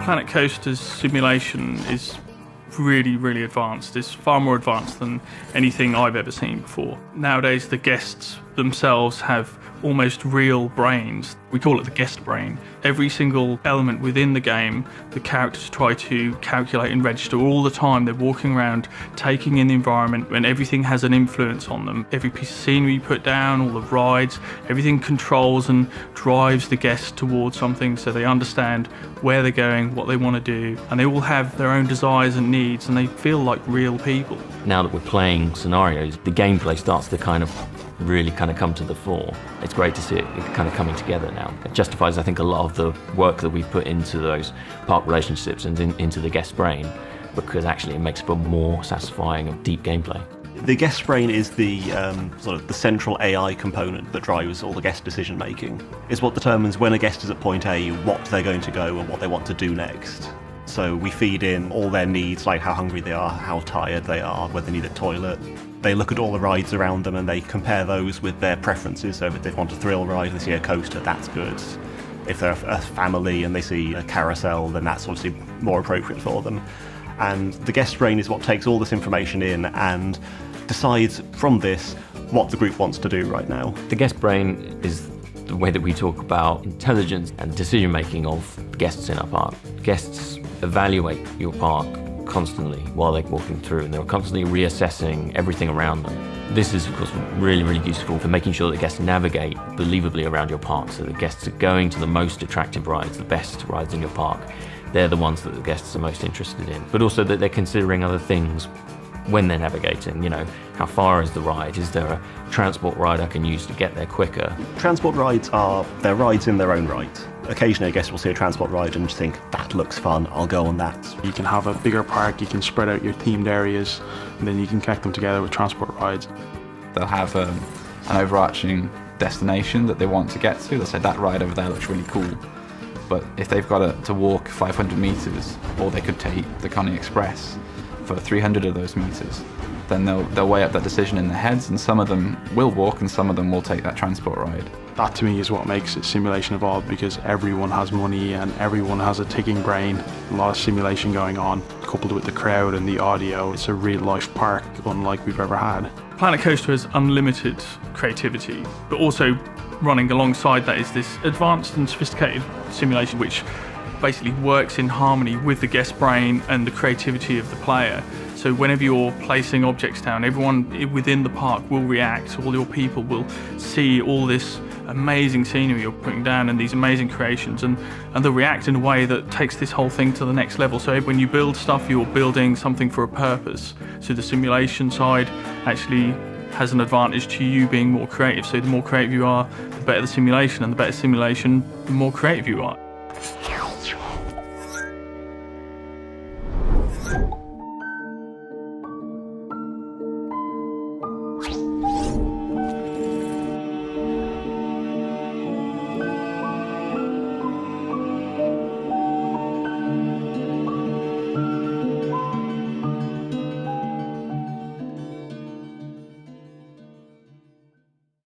Planet Coaster's simulation is really, really advanced. It's far more advanced than anything I've ever seen before. Nowadays, the guests themselves have almost real brains. We call it the guest brain. Every single element within the game, the characters try to calculate and register all the time. They're walking around, taking in the environment, and everything has an influence on them. Every piece of scenery you put down, all the rides, everything controls and drives the guests towards something so they understand where they're going, what they want to do, and they all have their own desires and needs, and they feel like real people. Now that we're playing scenarios, the gameplay starts to really come to the fore. It's great to see it kind of coming together now. It justifies, I think, a lot of the work that we've put into those park relationships and into the guest brain, because actually it makes for more satisfying and deep gameplay. The guest brain is the sort of the central AI component that drives all the guest decision making. It's what determines when a guest is at point A, what they're going to go and what they want to do next. So we feed in all their needs, like how hungry they are, how tired they are, whether they need a toilet. They look at all the rides around them and they compare those with their preferences. So if they want a thrill ride and they see a coaster, that's good. If they're a family and they see a carousel, then that's obviously more appropriate for them. And the guest brain is what takes all this information in and decides from this what the group wants to do right now. The guest brain is the way that we talk about intelligence and decision making of guests in our park. Guests evaluate your park constantly while they're walking through, and they're constantly reassessing everything around them. This is, of course, really, really useful for making sure that guests navigate believably around your park, so that guests are going to the most attractive rides, the best rides in your park. They're the ones that the guests are most interested in, but also that they're considering other things when they're navigating. You know, how far is the ride? Is there a transport ride I can use to get there quicker? Transport rides they're rides in their own right. Occasionally, I guess we'll see a transport ride and just think, that looks fun, I'll go on that. You can have a bigger park, you can spread out your themed areas, and then you can connect them together with transport rides. They'll have an overarching destination that they want to get to. They'll say, that ride over there looks really cool. But if they've got to walk 500 meters, or they could take the Connie Express for 300 of those meters, then they'll weigh up that decision in their heads, and some of them will walk and some of them will take that transport ride. That to me is what makes simulation evolve, because everyone has money and everyone has a ticking brain. A lot of simulation going on, coupled with the crowd and the audio. It's a real life park unlike we've ever had. Planet Coaster has unlimited creativity, but also running alongside that is this advanced and sophisticated simulation which basically works in harmony with the guest brain and the creativity of the player. So whenever you're placing objects down, everyone within the park will react, all your people will see all this amazing scenery you're putting down and these amazing creations, and they'll react in a way that takes this whole thing to the next level. So when you build stuff, you're building something for a purpose. So the simulation side actually has an advantage to you being more creative. So the more creative you are, the better the simulation, and the better simulation, the more creative you are.